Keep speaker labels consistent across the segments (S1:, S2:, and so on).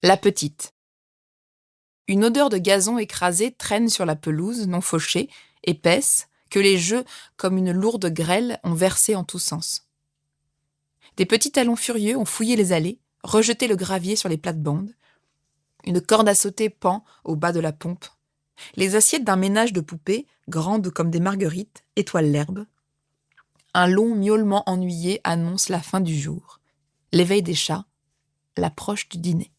S1: La petite. Une odeur de gazon écrasé traîne sur la pelouse non fauchée, épaisse, que les jeux, comme une lourde grêle, ont versée en tous sens. Des petits talons furieux ont fouillé les allées, rejeté le gravier sur les plates-bandes. Une corde à sauter pend au bas de la pompe. Les assiettes d'un ménage de poupées, grandes comme des marguerites, étoilent l'herbe. Un long miaulement ennuyé annonce la fin du jour, l'éveil des chats, l'approche du dîner.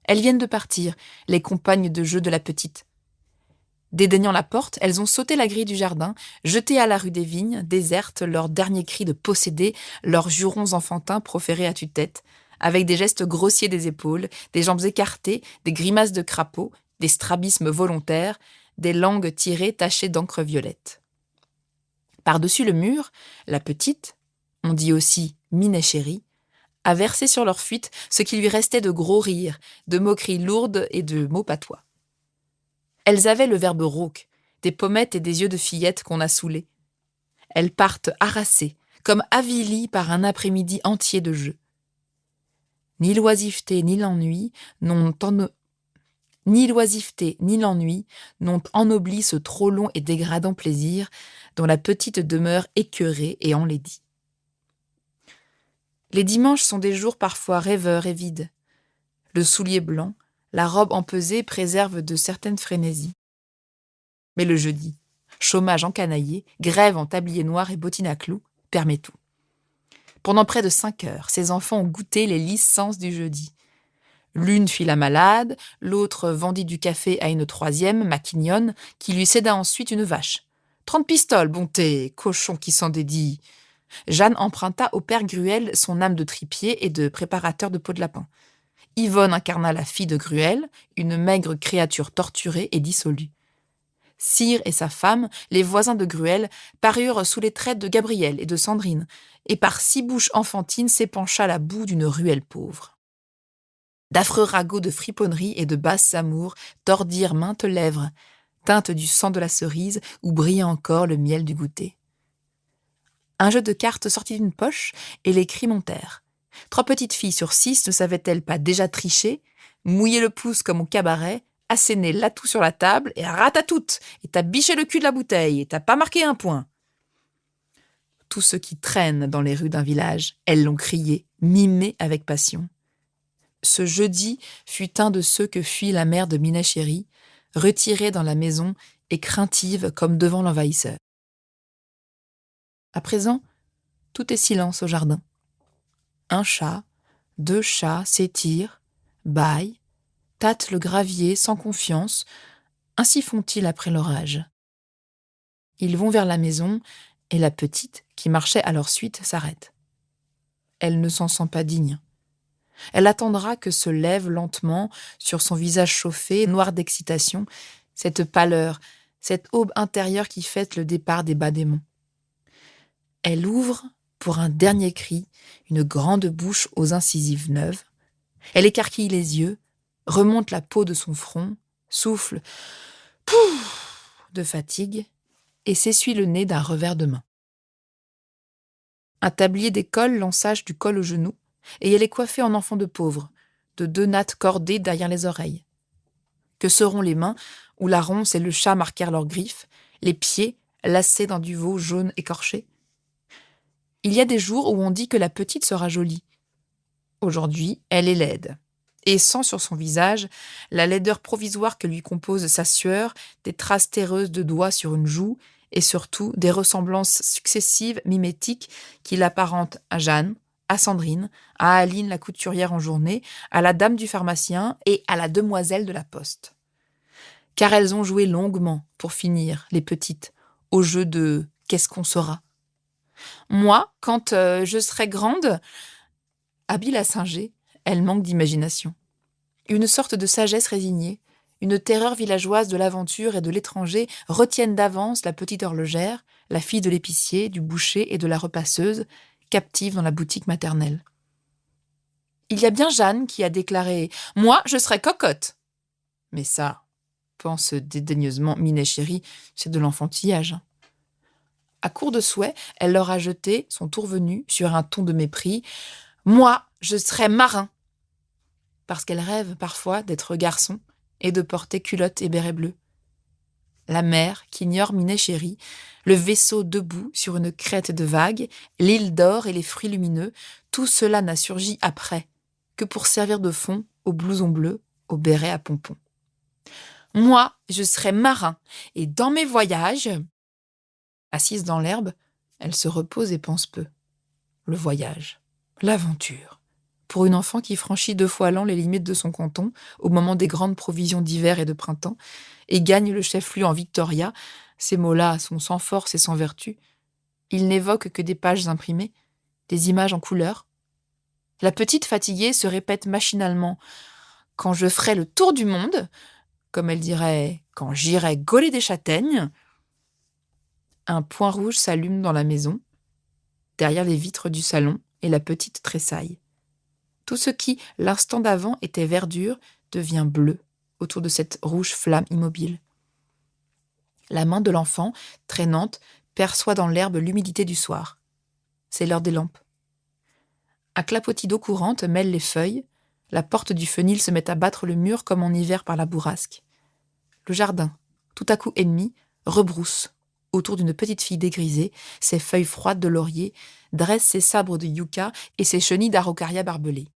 S1: Elles viennent de partir, les compagnes de jeu de la petite. Dédaignant la porte, elles ont sauté la grille du jardin, jeté à la rue des Vignes, déserte, leurs derniers cris de possédés, leurs jurons enfantins proférés à tue-tête, avec des gestes grossiers des épaules, des jambes écartées, des grimaces de crapaud, des strabismes volontaires, des langues tirées tachées d'encre violette. Par-dessus le mur, la petite, on dit aussi Minet chérie, a versé sur leur fuite ce qui lui restait de gros rires, de moqueries lourdes et de mots patois. Elles avaient le verbe rauque, des pommettes et des yeux de fillettes qu'on a saoulées. Elles partent harassées, comme avilies par un après-midi entier de jeu. Ni l'oisiveté ni l'ennui n'ont ennobli ce trop long et dégradant plaisir dont la petite demeure écœurée et enlaidie. Les dimanches sont des jours parfois rêveurs et vides. Le soulier blanc, la robe empesée préservent de certaines frénésies. Mais le jeudi, chômage encanaillé, grève en tablier noir et bottines à clous, permet tout. Pendant près de 5 heures, ces enfants ont goûté les licences du jeudi. L'une fit la malade, l'autre vendit du café à une troisième, maquignonne, qui lui céda ensuite une vache. 30 pistoles, bonté, cochon qui s'en dédie. Jeanne emprunta au père Gruel son âme de tripier et de préparateur de peau de lapin. Yvonne incarna la fille de Gruel, une maigre créature torturée et dissolue. Cyr et sa femme, les voisins de Gruel, parurent sous les traits de Gabriel et de Sandrine, et par 6 bouches enfantines s'épancha la boue d'une ruelle pauvre. D'affreux ragots de friponnerie et de basses amours tordirent maintes lèvres, teintes du sang de la cerise où brillait encore le miel du goûter. Un jeu de cartes sortit d'une poche et les cris montèrent. 3 petites filles sur 6 ne savaient-elles pas déjà tricher, mouiller le pouce comme au cabaret, asséner l'atout sur la table et ratatoute, et t'as biché le cul de la bouteille, et t'as pas marqué un point. Tous ceux qui traînent dans les rues d'un village, elles l'ont crié, mimé avec passion. Ce jeudi fut un de ceux que fuit la mère de Minet chérie, retirée dans la maison et craintive comme devant l'envahisseur. À présent, tout est silence au jardin. 1 chat, 2 chats s'étirent, bâillent, tâtent le gravier sans confiance, ainsi font-ils après l'orage. Ils vont vers la maison, et la petite, qui marchait à leur suite, s'arrête. Elle ne s'en sent pas digne. Elle attendra que se lève lentement, sur son visage chauffé, noir d'excitation, cette pâleur, cette aube intérieure qui fête le départ des bas démons. Elle ouvre, pour un dernier cri, une grande bouche aux incisives neuves. Elle écarquille les yeux, remonte la peau de son front, souffle « pouf » de fatigue et s'essuie le nez d'un revers de main. Un tablier d'école l'ensage du col au genou et elle est coiffée en enfant de pauvre, de 2 nattes cordées derrière les oreilles. Que seront les mains où la ronce et le chat marquèrent leurs griffes, les pieds lacés dans du veau jaune écorché? Il y a des jours où on dit que la petite sera jolie. Aujourd'hui, elle est laide. Et sent sur son visage la laideur provisoire que lui compose sa sueur, des traces terreuses de doigts sur une joue, et surtout des ressemblances successives, mimétiques, qui l'apparentent à Jeanne, à Sandrine, à Aline la couturière en journée, à la dame du pharmacien et à la demoiselle de la poste. Car elles ont joué longuement, pour finir, les petites, au jeu de « qu'est-ce qu'on sera ?» Moi, quand je serai grande, habile à singer, elle manque d'imagination. Une sorte de sagesse résignée, une terreur villageoise de l'aventure et de l'étranger retiennent d'avance la petite horlogère, la fille de l'épicier, du boucher et de la repasseuse, captive dans la boutique maternelle. Il y a bien Jeanne qui a déclaré « Moi, je serai cocotte !» Mais ça, pense dédaigneusement Minet chérie, c'est de l'enfantillage. À court de souhait, elle leur a jeté, son tour venu, sur un ton de mépris « Moi, je serai marin !» parce qu'elle rêve parfois d'être garçon et de porter culotte et béret bleu. La mer qu'ignore Minet Chéri, le vaisseau debout sur une crête de vagues, l'île d'or et les fruits lumineux, tout cela n'a surgi après que pour servir de fond au blouson bleu, au béret à pompons. Moi, je serai marin, et dans mes voyages... Assise dans l'herbe, elle se repose et pense peu. Le voyage, l'aventure. Pour une enfant qui franchit 2 fois l'an les limites de son canton, au moment des grandes provisions d'hiver et de printemps, et gagne le chef-lieu en Victoria, ces mots-là sont sans force et sans vertu. Ils n'évoquent que des pages imprimées, des images en couleur. La petite fatiguée se répète machinalement « Quand je ferai le tour du monde », comme elle dirait « Quand j'irai gauler des châtaignes ». Un point rouge s'allume dans la maison, derrière les vitres du salon, et la petite tressaille. Tout ce qui, l'instant d'avant, était verdure, devient bleu autour de cette rouge flamme immobile. La main de l'enfant, traînante, perçoit dans l'herbe l'humidité du soir. C'est l'heure des lampes. Un clapotis d'eau courante mêle les feuilles, la porte du fenil se met à battre le mur comme en hiver par la bourrasque. Le jardin, tout à coup ennemi, rebrousse. Autour d'une petite fille dégrisée, ses feuilles froides de laurier, dresse ses sabres de yucca et ses chenilles d'araucaria barbelées.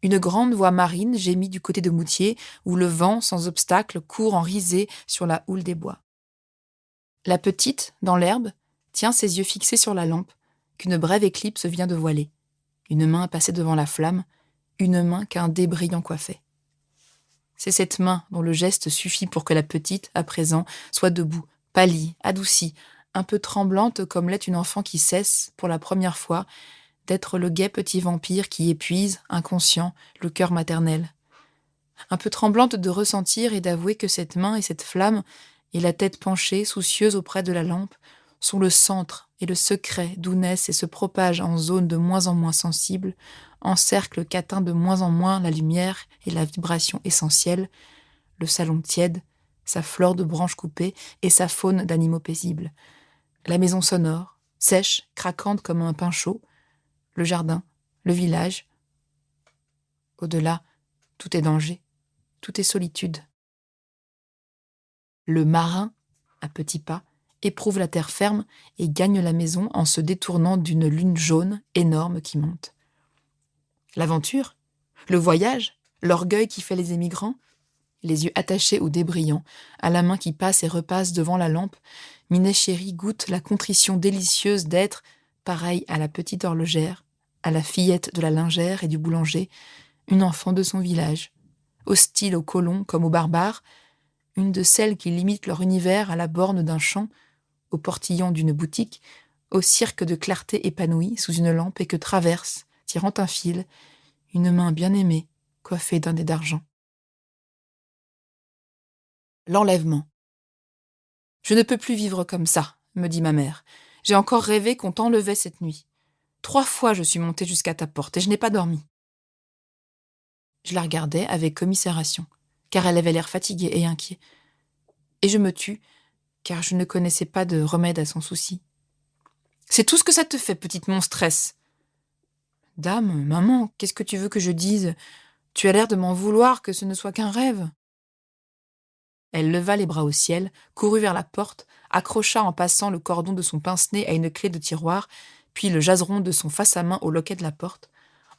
S1: Une grande voix marine gémit du côté de Moutier, où le vent, sans obstacle, court en risée sur la houle des bois. La petite, dans l'herbe, tient ses yeux fixés sur la lampe, qu'une brève éclipse vient de voiler. Une main a passé devant la flamme, une main qu'un dé brillant coiffait. C'est cette main dont le geste suffit pour que la petite, à présent, soit debout, pâlie, adoucie, un peu tremblante comme l'est une enfant qui cesse, pour la première fois, d'être le gai petit vampire qui épuise, inconscient, le cœur maternel. Un peu tremblante de ressentir et d'avouer que cette main et cette flamme, et la tête penchée, soucieuse auprès de la lampe, sont le centre et le secret d'où naissent et se propagent en zones de moins en moins sensibles, en cercles qu'atteint de moins en moins la lumière et la vibration essentielle, le salon tiède, sa flore de branches coupées et sa faune d'animaux paisibles. La maison sonore, sèche, craquante comme un pain chaud, le jardin, le village. Au-delà, tout est danger, tout est solitude. Le marin, à petits pas, éprouve la terre ferme et gagne la maison en se détournant d'une lune jaune énorme qui monte. L'aventure, le voyage, l'orgueil qui fait les émigrants, les yeux attachés au dé brillant, à la main qui passe et repasse devant la lampe, Minet Chéri goûte la contrition délicieuse d'être, pareille à la petite horlogère, à la fillette de la lingère et du boulanger, une enfant de son village, hostile aux colons comme aux barbares, une de celles qui limitent leur univers à la borne d'un champ, au portillon d'une boutique, au cirque de clarté épanouie sous une lampe et que traverse, tirant un fil, une main bien aimée, coiffée d'un dé d'argent. L'enlèvement. « Je ne peux plus vivre comme ça, me dit ma mère. J'ai encore rêvé qu'on t'enlevait cette nuit. 3 fois je suis montée jusqu'à ta porte et je n'ai pas dormi. » Je la regardais avec commisération, car elle avait l'air fatiguée et inquiet. Et je me tus, car je ne connaissais pas de remède à son souci. « C'est tout ce que ça te fait, petite monstresse !»« Dame, maman, qu'est-ce que tu veux que je dise ? Tu as l'air de m'en vouloir que ce ne soit qu'un rêve. » Elle leva les bras au ciel, courut vers la porte, accrocha en passant le cordon de son pince-nez à une clé de tiroir, puis le jaseron de son face-à-main au loquet de la porte,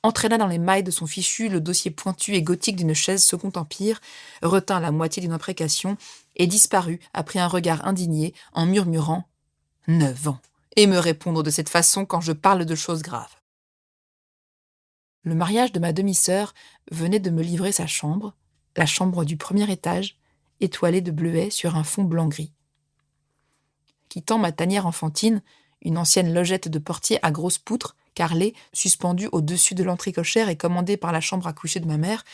S1: entraîna dans les mailles de son fichu le dossier pointu et gothique d'une chaise Second Empire, retint la moitié d'une imprécation et disparut après un regard indigné en murmurant « 9 ans, et me répondre de cette façon quand je parle de choses graves. » Le mariage de ma demi-sœur venait de me livrer sa chambre, la chambre du premier étage, étoilée de bleuets sur un fond blanc-gris. Quittant ma tanière enfantine, une ancienne logette de portier à grosses poutres, carrelée, suspendue au-dessus de l'entrée cochère et commandée par la chambre à coucher de ma mère,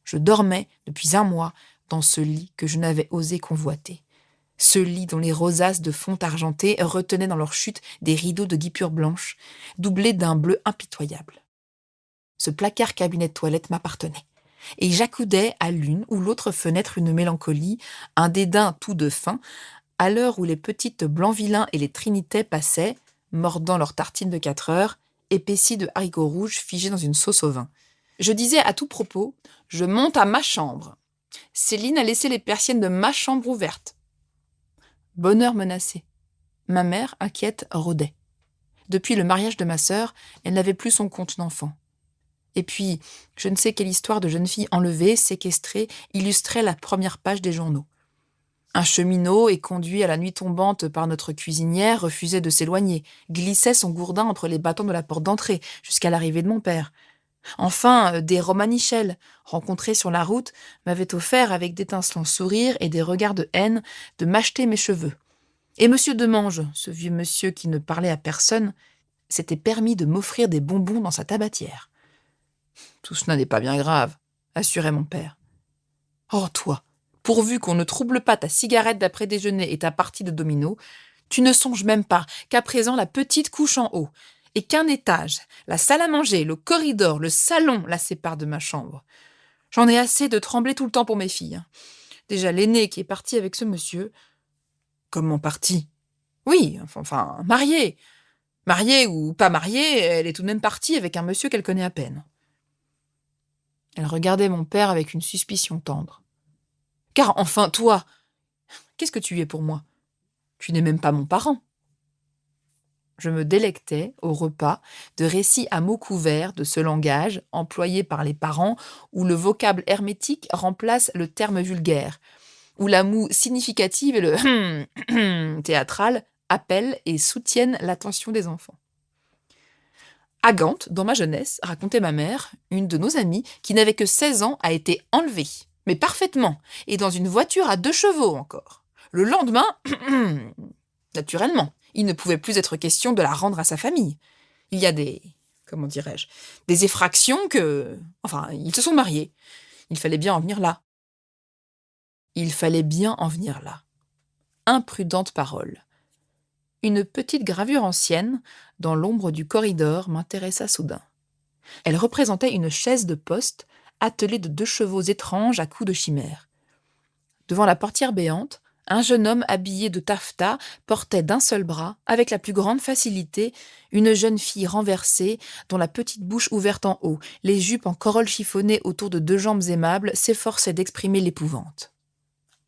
S1: je dormais depuis 1 mois dans ce lit que je n'avais osé convoiter. Ce lit dont les rosaces de fonte argentée retenaient dans leur chute des rideaux de guipure blanche, doublés d'un bleu impitoyable. Ce placard cabinet de toilette m'appartenait, et j'accoudais à l'une ou l'autre fenêtre une mélancolie, un dédain tout de faim, à l'heure où les petites Blanc-Vilain et les Trinitais passaient, mordant leurs tartines de 4 heures, épaissies de haricots rouges figés dans une sauce au vin. Je disais à tout propos, je monte à ma chambre. Céline a laissé les persiennes de ma chambre ouvertes. Bonheur menacé. Ma mère, inquiète, rôdait. Depuis le mariage de ma sœur, elle n'avait plus son compte d'enfant. Et puis, je ne sais quelle histoire de jeune fille enlevée, séquestrée, illustrait la première page des journaux. Un cheminot, éconduit à la nuit tombante par notre cuisinière, refusait de s'éloigner, glissait son gourdin entre les battants de la porte d'entrée, jusqu'à l'arrivée de mon père. Enfin, des romanichels, rencontrés sur la route, m'avaient offert, avec d'étincelants sourires et des regards de haine, de m'acheter mes cheveux. Et monsieur Demange, ce vieux monsieur qui ne parlait à personne, s'était permis de m'offrir des bonbons dans sa tabatière. Tout cela n'est pas bien grave, assurait mon père. Oh, toi, pourvu qu'on ne trouble pas ta cigarette d'après-déjeuner et ta partie de domino, tu ne songes même pas qu'à présent la petite couche en haut, et qu'un étage, la salle à manger, le corridor, le salon la séparent de ma chambre. J'en ai assez de trembler tout le temps pour mes filles. Déjà l'aînée qui est partie avec ce monsieur. Comment partie? Oui, enfin, mariée. Mariée ou pas mariée, elle est tout de même partie avec un monsieur qu'elle connaît à peine. Elle regardait mon père avec une suspicion tendre. Car enfin, toi, qu'est-ce que tu es pour moi? Tu n'es même pas mon parent. Je me délectais, au repas, de récits à mots couverts de ce langage employé par les parents où le vocable hermétique remplace le terme vulgaire, où la moue significative et le théâtral appellent et soutiennent l'attention des enfants. À Gand, dans ma jeunesse, racontait ma mère, une de nos amies, qui n'avait que 16 ans, a été enlevée, mais parfaitement, et dans une voiture à 2 chevaux encore. Le lendemain, naturellement, il ne pouvait plus être question de la rendre à sa famille. Il y a comment dirais-je, des effractions que... Enfin, ils se sont mariés. Il fallait bien en venir là. Il fallait bien en venir là. Imprudente parole. Une petite gravure ancienne, dans l'ombre du corridor, m'intéressa soudain. Elle représentait une chaise de poste attelée de 2 chevaux étranges à coups de chimère. Devant la portière béante, un jeune homme habillé de taffetas portait d'un seul bras, avec la plus grande facilité, une jeune fille renversée, dont la petite bouche ouverte en haut, les jupes en corolle chiffonnées autour de 2 jambes aimables, s'efforçaient d'exprimer l'épouvante.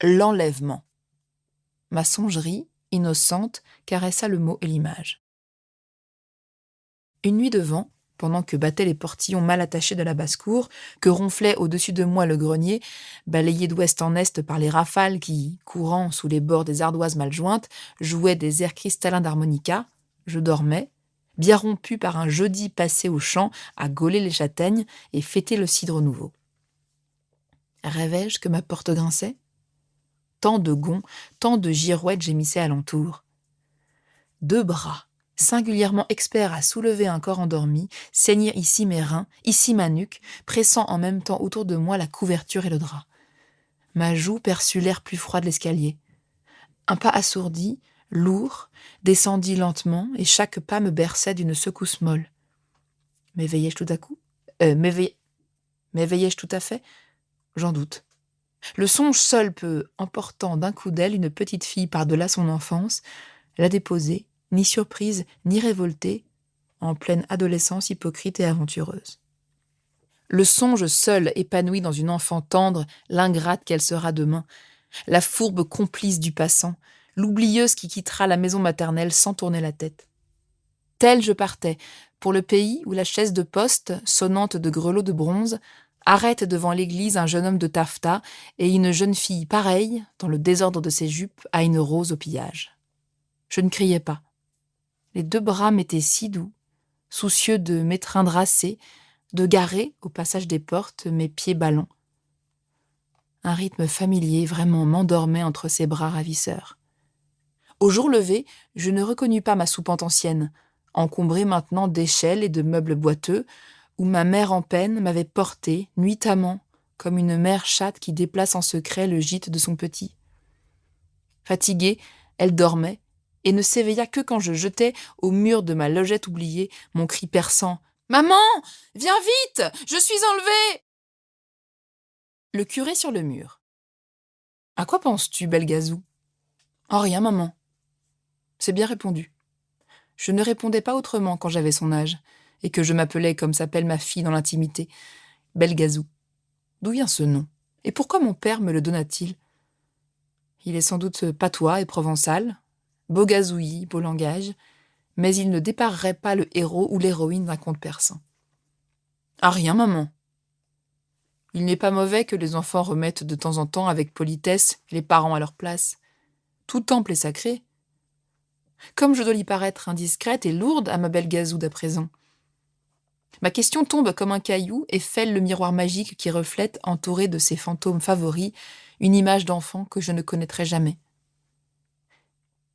S1: L'enlèvement. Ma songerie, innocente, caressa le mot et l'image. Une nuit de vent, pendant que battaient les portillons mal attachés de la basse-cour, que ronflait au-dessus de moi le grenier, balayé d'ouest en est par les rafales qui, courant sous les bords des ardoises mal jointes, jouaient des airs cristallins d'harmonica, je dormais, bien rompu par un jeudi passé au champ à gauler les châtaignes et fêter le cidre nouveau. Rêvais-je que ma porte grinçait? Tant de gonds, tant de girouettes gémissaient alentour. 2 bras, singulièrement experts à soulever un corps endormi, saignirent ici mes reins, ici ma nuque, pressant en même temps autour de moi la couverture et le drap. Ma joue perçut l'air plus froid de l'escalier. Un pas assourdi, lourd, descendit lentement, et chaque pas me berçait d'une secousse molle. M'éveillai-je tout à coup? M'éveillai-je tout à fait? J'en doute. Le songe seul peut, emportant d'un coup d'aile une petite fille par-delà son enfance, la déposer, ni surprise, ni révoltée, en pleine adolescence hypocrite et aventureuse. Le songe seul épanouit dans une enfant tendre l'ingrate qu'elle sera demain, la fourbe complice du passant, l'oublieuse qui quittera la maison maternelle sans tourner la tête. Tel je partais, pour le pays où la chaise de poste, sonnante de grelots de bronze, arrête devant l'église un jeune homme de taffetas et une jeune fille pareille, dans le désordre de ses jupes, à une rose au pillage. Je ne criais pas. Les 2 bras m'étaient si doux, soucieux de m'étreindre assez, de garer, au passage des portes, mes pieds ballants. Un rythme familier vraiment m'endormait entre ses bras ravisseurs. Au jour levé, je ne reconnus pas ma soupente ancienne, encombrée maintenant d'échelles et de meubles boiteux, où ma mère en peine m'avait portée, nuitamment, comme une mère chatte qui déplace en secret le gîte de son petit. Fatiguée, elle dormait, et ne s'éveilla que quand je jetai au mur de ma logette oubliée mon cri perçant « Maman, viens vite, je suis enlevée !» Le curé sur le mur. « À quoi penses-tu, bel gazou ?»« Oh, rien, maman. » C'est bien répondu. Je ne répondais pas autrement quand j'avais son âge, et que je m'appelais comme s'appelle ma fille dans l'intimité. Belgazou. D'où vient ce nom? Et pourquoi mon père me le donna-t-il? Il est sans doute patois et provençal, beau gazouillis, beau langage, mais il ne déparerait pas le héros ou l'héroïne d'un conte persan. Ah rien, maman. Il n'est pas mauvais que les enfants remettent de temps en temps avec politesse les parents à leur place. Tout temple est sacré. Comme je dois lui paraître indiscrète et lourde à ma belle Gazoude à présent. Ma question tombe comme un caillou et fêle le miroir magique qui reflète, entouré de ses fantômes favoris, une image d'enfant que je ne connaîtrai jamais.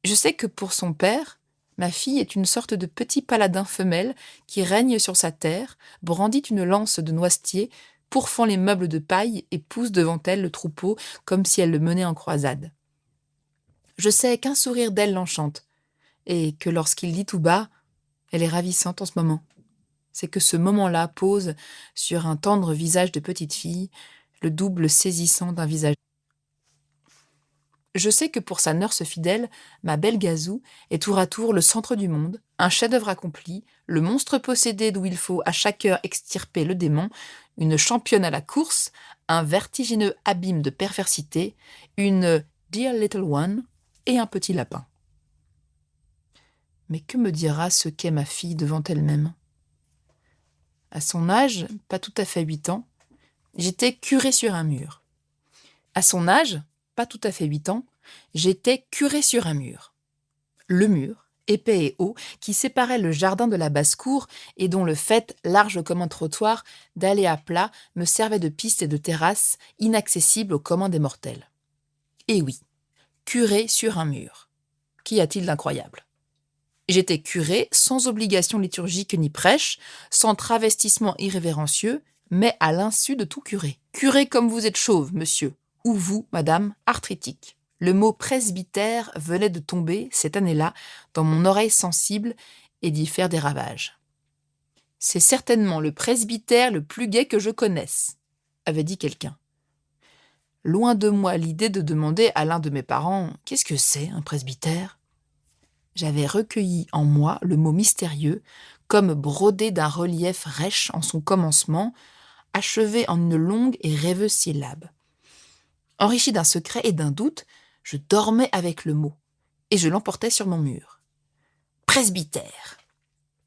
S1: Je sais que pour son père, ma fille est une sorte de petit paladin femelle qui règne sur sa terre, brandit une lance de noisetier, pourfend les meubles de paille et pousse devant elle le troupeau comme si elle le menait en croisade. Je sais qu'un sourire d'elle l'enchante, et que lorsqu'il dit tout bas « Elle est ravissante en ce moment », c'est que ce moment-là pose sur un tendre visage de petite fille le double saisissant d'un visage. Je sais que pour sa nurse fidèle, ma belle Gazou est tour à tour le centre du monde, un chef-d'œuvre accompli, le monstre possédé d'où il faut à chaque heure extirper le démon, une championne à la course, un vertigineux abîme de perversité, une dear little one et un petit lapin. Mais que me dira ce qu'est ma fille devant elle-même? À son âge, pas tout à fait 8 ans, j'étais curé sur un mur. À son âge, pas tout à fait 8 ans, j'étais curé sur un mur. Le mur, épais et haut, qui séparait le jardin de la basse-cour et dont le faîte, large comme un trottoir, dallé à plat, me servait de piste et de terrasse, inaccessible au commun des mortels. Et oui, curé sur un mur. Qu'y a-t-il d'incroyable? J'étais curé, sans obligation liturgique ni prêche, sans travestissement irrévérencieux, mais à l'insu de tout curé. Curé comme vous êtes chauve, monsieur, ou vous, madame, arthritique. Le mot presbytère venait de tomber, cette année-là, dans mon oreille sensible et d'y faire des ravages. C'est certainement le presbytère le plus gai que je connaisse, avait dit quelqu'un. Loin de moi l'idée de demander à l'un de mes parents « Qu'est-ce que c'est, un presbytère ?» J'avais recueilli en moi le mot mystérieux, comme brodé d'un relief rêche en son commencement, achevé en une longue et rêveuse syllabe. Enrichi d'un secret et d'un doute, je dormais avec le mot, et je l'emportais sur mon mur. Presbytère.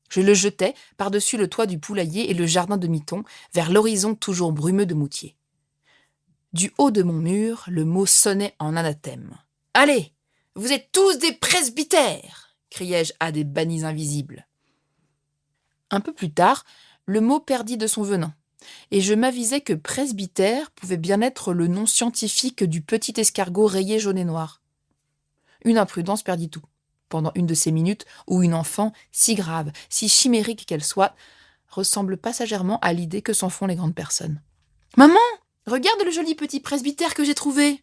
S1: Je le jetais par-dessus le toit du poulailler et le jardin de Miton, vers l'horizon toujours brumeux de Moutier. Du haut de mon mur, le mot sonnait en anathème. « Allez, vous êtes tous des presbytères !» criai-je à des bannis invisibles. Un peu plus tard, le mot perdit de son venin, et je m'avisai que presbytère pouvait bien être le nom scientifique du petit escargot rayé jaune et noir. Une imprudence perdit tout, pendant une de ces minutes où une enfant, si grave, si chimérique qu'elle soit, ressemble passagèrement à l'idée que s'en font les grandes personnes. « Maman, regarde le joli petit presbytère que j'ai trouvé !»«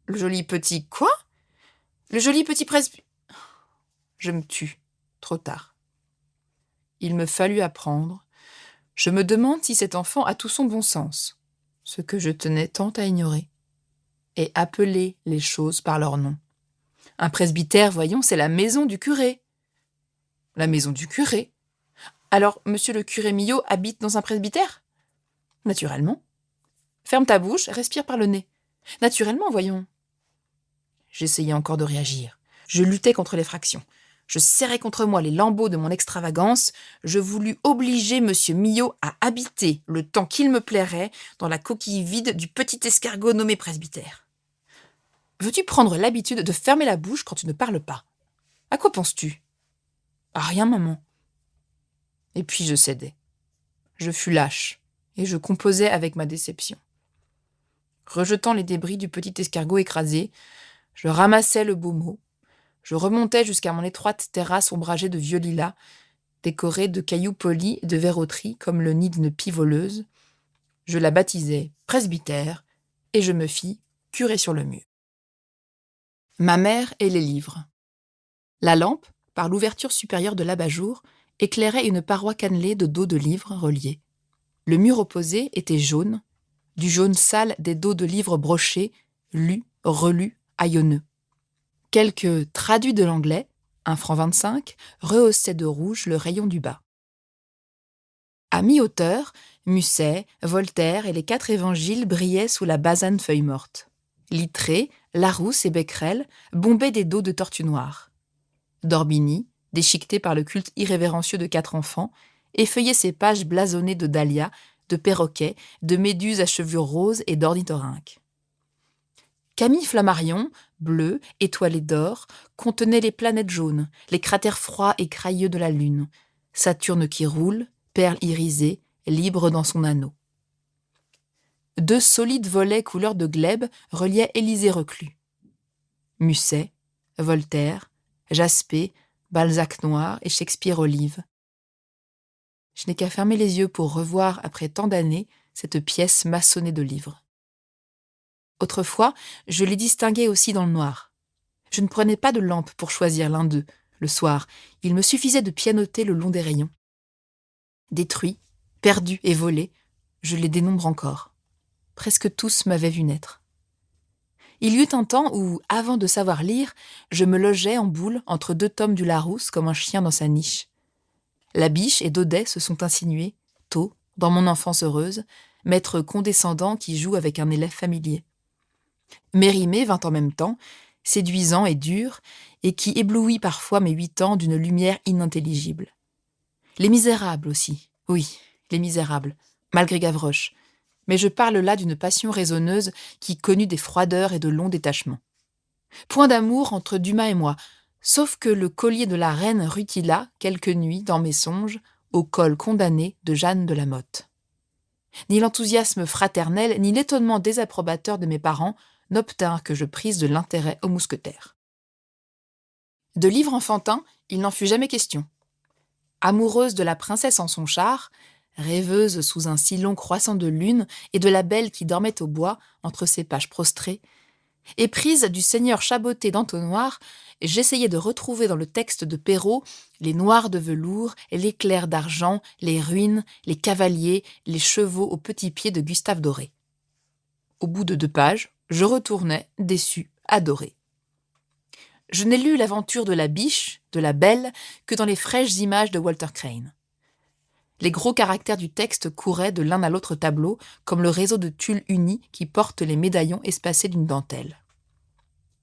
S1: Le joli petit quoi ? Le joli petit presbytère ?» Je me tus, trop tard. Il me fallut apprendre. Je me demande si cet enfant a tout son bon sens, ce que je tenais tant à ignorer, et appeler les choses par leur nom. Un presbytère, voyons, c'est la maison du curé. La maison du curé. Alors, monsieur le curé Millot habite dans un presbytère? Naturellement. Ferme ta bouche, respire par le nez. Naturellement, voyons. J'essayais encore de réagir. Je luttais contre les fractions. Je serrais contre moi les lambeaux de mon extravagance. Je voulus obliger monsieur Millot à habiter, le temps qu'il me plairait, dans la coquille vide du petit escargot nommé presbytère. Veux-tu prendre l'habitude de fermer la bouche quand tu ne parles pas? À quoi penses-tu? À rien, maman. Et puis je cédai. Je fus lâche, et je composais avec ma déception. Rejetant les débris du petit escargot écrasé, je ramassai le beau mot. Je remontai jusqu'à mon étroite terrasse ombragée de vieux lilas, décorée de cailloux polis et de verroteries comme le nid d'une pie voleuse. Je la baptisai presbytère, et je me fis curé sur le mur. Ma mère et les livres. La lampe, par l'ouverture supérieure de l'abat-jour, éclairait une paroi cannelée de dos de livres reliés. Le mur opposé était jaune, du jaune sale des dos de livres brochés, lus, relus, aillonneux. Quelques traduits de l'anglais, 1,25 francs, rehaussaient de rouge le rayon du bas. À mi-hauteur, Musset, Voltaire et les 4 évangiles brillaient sous la basane feuille morte. Littré, Larousse et Becquerel bombaient des dos de tortues noires. d'Orbigny, déchiqueté par le culte irrévérencieux de 4 enfants, effeuillait ses pages blasonnées de dahlias, de perroquets, de méduses à chevelure rose et d'ornithorynques. Camille Flammarion, bleu, étoilé d'or, contenait les planètes jaunes, les cratères froids et crayeux de la Lune, Saturne qui roule, perle irisée, libre dans son anneau. 2 solides volets couleur de glaive reliaient Élysée reclus. Musset, Voltaire, Jaspé, Balzac noir et Shakespeare olive. Je n'ai qu'à fermer les yeux pour revoir, après tant d'années, cette pièce maçonnée de livres. Autrefois, je les distinguais aussi dans le noir. Je ne prenais pas de lampe pour choisir l'un d'eux. Le soir, il me suffisait de pianoter le long des rayons. Détruits, perdus et volés, je les dénombre encore. Presque tous m'avaient vu naître. Il y eut un temps où, avant de savoir lire, je me logeais en boule entre 2 tomes du Larousse comme un chien dans sa niche. La Biche et Daudet se sont insinués, tôt, dans mon enfance heureuse, maître condescendant qui joue avec un élève familier. Mérimée vint en même temps, séduisant et dur, et qui éblouit parfois mes 8 ans d'une lumière inintelligible. Les Misérables aussi, oui, Les Misérables, malgré Gavroche, mais je parle là d'une passion raisonneuse qui connut des froideurs et de longs détachements. Point d'amour entre Dumas et moi, sauf que le collier de la reine rutila, quelques nuits, dans mes songes, au col condamné de Jeanne de la Motte. Ni l'enthousiasme fraternel, ni l'étonnement désapprobateur de mes parents n'obtinrent que je prisse de l'intérêt aux mousquetaires. De livres enfantins, il n'en fut jamais question. Amoureuse de la princesse en son char, rêveuse sous un sillon croissant de lune et de la belle qui dormait au bois entre ses pages prostrées, éprise du seigneur chaboté d'entonnoir, j'essayais de retrouver dans le texte de Perrault les noirs de velours, les clairs d'argent, les ruines, les cavaliers, les chevaux aux petits pieds de Gustave Doré. Au bout de 2 pages, je retournais, déçu, adoré. Je n'ai lu l'aventure de la Biche, de la Belle, que dans les fraîches images de Walter Crane. Les gros caractères du texte couraient de l'un à l'autre tableau, comme le réseau de tulle uni qui porte les médaillons espacés d'une dentelle.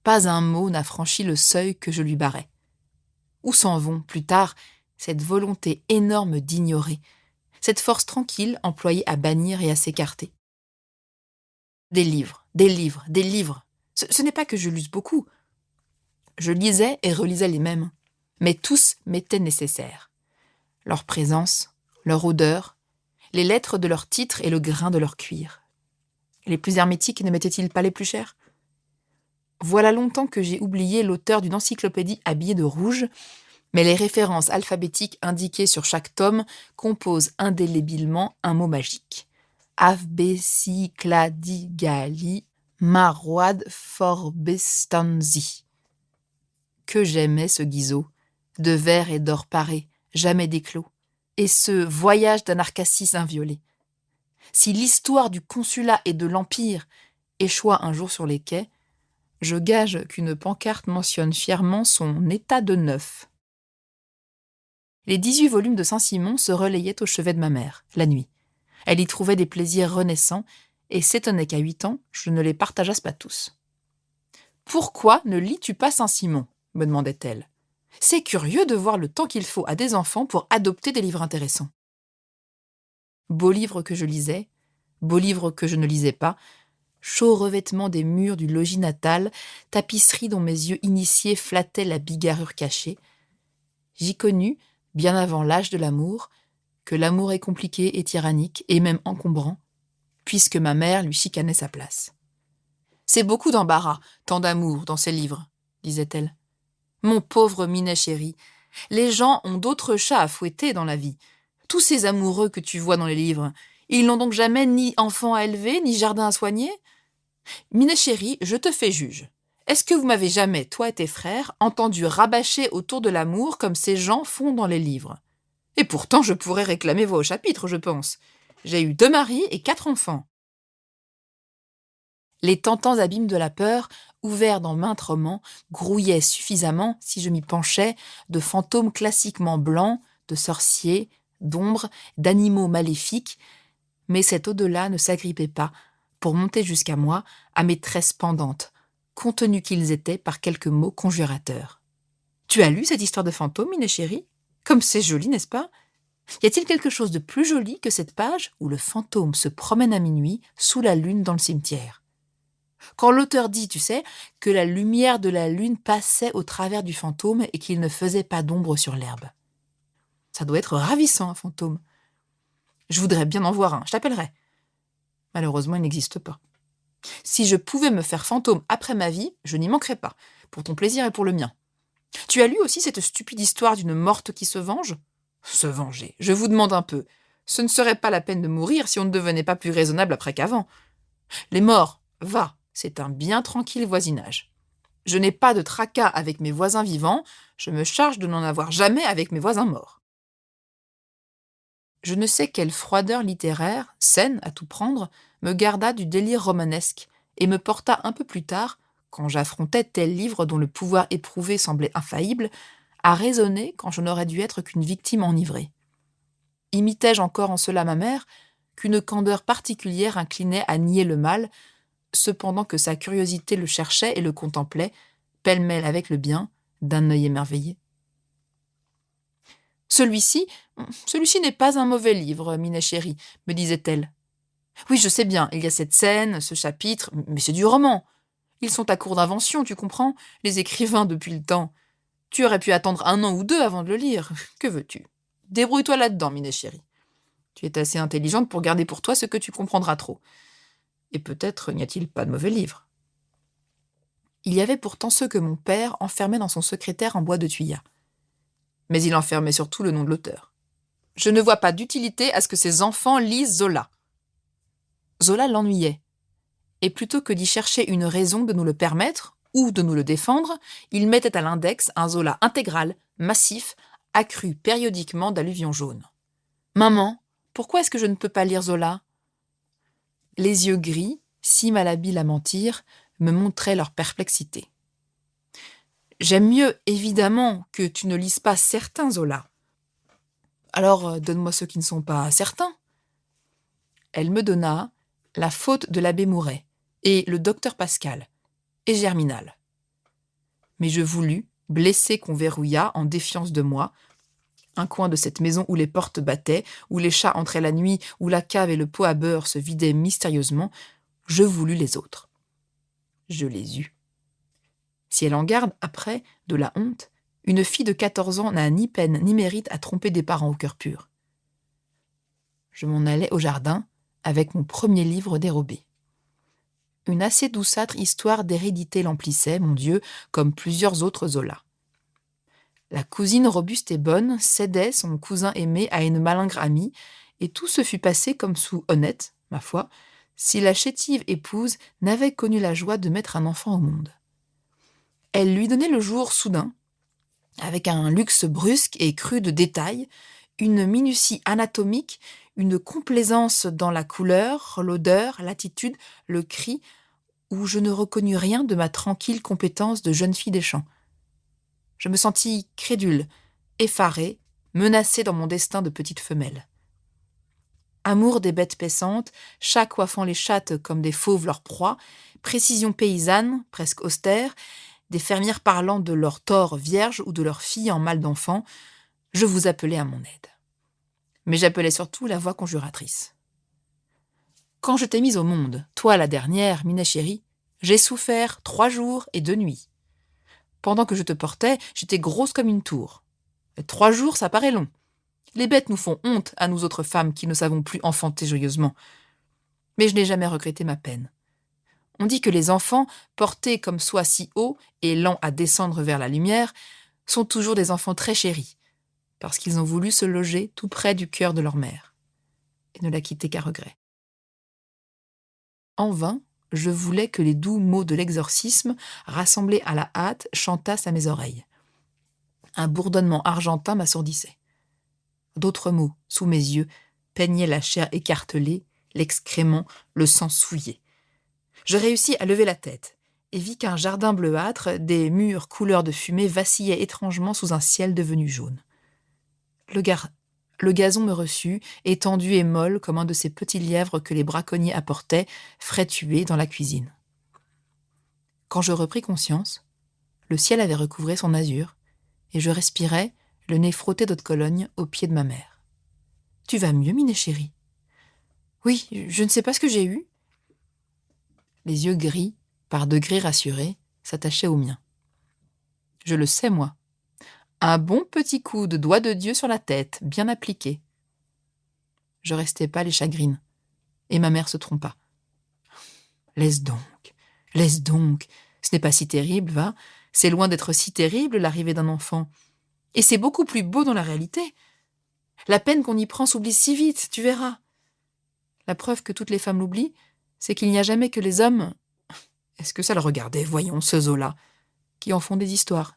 S1: Pas un mot n'a franchi le seuil que je lui barrais. Où s'en vont, plus tard, cette volonté énorme d'ignorer, cette force tranquille employée à bannir et à s'écarter? Des livres, des livres, des livres. Ce n'est pas que je lise beaucoup. Je lisais et relisais les mêmes, mais tous m'étaient nécessaires. Leur présence, leur odeur, les lettres de leur titre et le grain de leur cuir. Les plus hermétiques ne m'étaient-ils pas les plus chers? Voilà longtemps que j'ai oublié l'auteur d'une encyclopédie habillée de rouge, mais les références alphabétiques indiquées sur chaque tome composent indélébilement un mot magique. Avbesicladigali Marwad Forbestanzi. Que j'aimais ce Guizot, de verre et d'or paré, jamais d'éclos, et ce voyage d'Anarcassis inviolé. Si l'histoire du consulat et de l'Empire échoua un jour sur les quais, je gage qu'une pancarte mentionne fièrement son état de neuf. Les 18 volumes de Saint-Simon se relayaient au chevet de ma mère, la nuit. Elle y trouvait des plaisirs renaissants et s'étonnait qu'à 8 ans, je ne les partageasse pas tous. « Pourquoi ne lis-tu pas Saint-Simon » me demandait-elle. « C'est curieux de voir le temps qu'il faut à des enfants pour adopter des livres intéressants. » Beaux livres que je lisais, beaux livres que je ne lisais pas, chaud revêtement des murs du logis natal, tapisserie dont mes yeux initiés flattaient la bigarrure cachée. J'y connus, bien avant l'âge de l'amour, que l'amour est compliqué et tyrannique, et même encombrant, puisque ma mère lui chicanait sa place. « C'est beaucoup d'embarras, tant d'amour dans ces livres, » disait-elle. « Mon pauvre Minet chéri, les gens ont d'autres chats à fouetter dans la vie. Tous ces amoureux que tu vois dans les livres, ils n'ont donc jamais ni enfant à élever, ni jardin à soigner ? Minet chéri, je te fais juge. Est-ce que vous m'avez jamais, toi et tes frères, entendu rabâcher autour de l'amour comme ces gens font dans les livres ? Et pourtant, je pourrais réclamer voix au chapitre, je pense. J'ai eu 2 maris et 4 enfants. » Les tentants abîmes de la peur, ouverts dans maintes romans, grouillaient suffisamment, si je m'y penchais, de fantômes classiquement blancs, de sorciers, d'ombres, d'animaux maléfiques, mais cet au-delà ne s'agrippait pas pour monter jusqu'à moi, à mes tresses pendantes, contenus qu'ils étaient par quelques mots conjurateurs. « Tu as lu cette histoire de fantôme, Miné chérie ? Comme c'est joli, n'est-ce pas ? Y a-t-il quelque chose de plus joli que cette page où le fantôme se promène à minuit sous la lune dans le cimetière ? Quand l'auteur dit, tu sais, que la lumière de la lune passait au travers du fantôme et qu'il ne faisait pas d'ombre sur l'herbe. Ça doit être ravissant, un fantôme. Je voudrais bien en voir un, je t'appellerai. Malheureusement, il n'existe pas. Si je pouvais me faire fantôme après ma vie, je n'y manquerais pas, pour ton plaisir et pour le mien. Tu as lu aussi cette stupide histoire d'une morte qui se venge ? Se venger, je vous demande un peu. Ce ne serait pas la peine de mourir si on ne devenait pas plus raisonnable après qu'avant. Les morts, va, c'est un bien tranquille voisinage. Je n'ai pas de tracas avec mes voisins vivants, je me charge de n'en avoir jamais avec mes voisins morts. Je ne sais quelle froideur littéraire, saine à tout prendre, me garda du délire romanesque et me porta un peu plus tard, quand j'affrontais tel livre dont le pouvoir éprouvé semblait infaillible, à raisonner quand je n'aurais dû être qu'une victime enivrée. Imitais-je encore en cela ma mère, qu'une candeur particulière inclinait à nier le mal, cependant que sa curiosité le cherchait et le contemplait, pêle-mêle avec le bien, d'un œil émerveillé. Celui-ci n'est pas un mauvais livre, Miné chérie, me disait-elle. Oui, je sais bien, il y a cette scène, ce chapitre, mais c'est du roman. Ils sont à court d'invention, tu comprends, les écrivains depuis le temps. Tu aurais pu attendre 1 an ou 2 avant de le lire. Que veux-tu ? Débrouille-toi là-dedans, Miné chérie. Tu es assez intelligente pour garder pour toi ce que tu comprendras trop. Et peut-être n'y a-t-il pas de mauvais livres. Il y avait pourtant ceux que mon père enfermait dans son secrétaire en bois de thuillat. Mais il enfermait surtout le nom de l'auteur. Je ne vois pas d'utilité à ce que ses enfants lisent Zola. Zola l'ennuyait. Et plutôt que d'y chercher une raison de nous le permettre, ou de nous le défendre, il mettait à l'index un Zola intégral, massif, accru périodiquement d'alluvions jaunes. « Maman, pourquoi est-ce que je ne peux pas lire Zola ?» Les yeux gris, si malhabiles à mentir, me montraient leur perplexité. « J'aime mieux, évidemment, que tu ne lises pas certains Zola. Alors, donne-moi ceux qui ne sont pas certains. » Elle me donna La faute de l'abbé Mouret et Le docteur Pascal et Germinal. Mais je voulus, blessé qu'on verrouilla en défiance de moi, un coin de cette maison où les portes battaient, où les chats entraient la nuit, où la cave et le pot à beurre se vidaient mystérieusement, je voulus les autres. Je les eus. Si elle en garde, après, de la honte, une fille de 14 ans n'a ni peine ni mérite à tromper des parents au cœur pur. Je m'en allais au jardin avec mon premier livre dérobé. Une assez douceâtre histoire d'hérédité l'emplissait, mon Dieu, comme plusieurs autres Zola. La cousine robuste et bonne cédait son cousin aimé à une malingre amie, et tout se fut passé comme sous honnête, ma foi, si la chétive épouse n'avait connu la joie de mettre un enfant au monde. Elle lui donnait le jour soudain, avec un luxe brusque et cru de détails, une minutie anatomique, une complaisance dans la couleur, l'odeur, l'attitude, le cri, où je ne reconnus rien de ma tranquille compétence de jeune fille des champs. Je me sentis crédule, effarée, menacée dans mon destin de petite femelle. Amour des bêtes paissantes, chats coiffant les chattes comme des fauves leur proie, précision paysanne, presque austère, des fermières parlant de leurs torts vierges ou de leurs filles en mal d'enfant, je vous appelais à mon aide. Mais j'appelais surtout la voix conjuratrice. Quand je t'ai mise au monde, toi la dernière, Miné chérie, j'ai souffert 3 jours et 2 nuits. Pendant que je te portais, j'étais grosse comme une tour. Et 3 jours, ça paraît long. Les bêtes nous font honte à nous autres femmes qui ne savons plus enfanter joyeusement. Mais je n'ai jamais regretté ma peine. On dit que les enfants, portés comme soi si haut et lents à descendre vers la lumière, sont toujours des enfants très chéris, parce qu'ils ont voulu se loger tout près du cœur de leur mère, et ne la quitter qu'à regret. En vain, je voulais que les doux mots de l'exorcisme, rassemblés à la hâte, chantassent à mes oreilles. Un bourdonnement argentin m'assourdissait. D'autres mots, sous mes yeux, peignaient la chair écartelée, l'excrément, le sang souillé. Je réussis à lever la tête et vis qu'un jardin bleuâtre, des murs couleur de fumée vacillaient étrangement sous un ciel devenu jaune. Le Le gazon me reçut, étendu et molle comme un de ces petits lièvres que les braconniers apportaient, frais tués, dans la cuisine. Quand je repris conscience, le ciel avait recouvré son azur, et je respirais, le nez frotté d'eau de Cologne, au pied de ma mère. « Tu vas mieux, Minet chérie ?»« Oui, je ne sais pas ce que j'ai eu. » Les yeux gris, par degrés rassurés, s'attachaient aux miens. « Je le sais, moi. Un bon petit coup de doigt de Dieu sur la tête, bien appliqué. » Je restai pâle et chagrine, et ma mère se trompa. « Laisse donc, ce n'est pas si terrible, va. C'est loin d'être si terrible, l'arrivée d'un enfant. Et c'est beaucoup plus beau dans la réalité. La peine qu'on y prend s'oublie si vite, tu verras. La preuve que toutes les femmes l'oublient, c'est qu'il n'y a jamais que les hommes... Est-ce que ça le regardait, voyons, ce Zola, qui en font des histoires.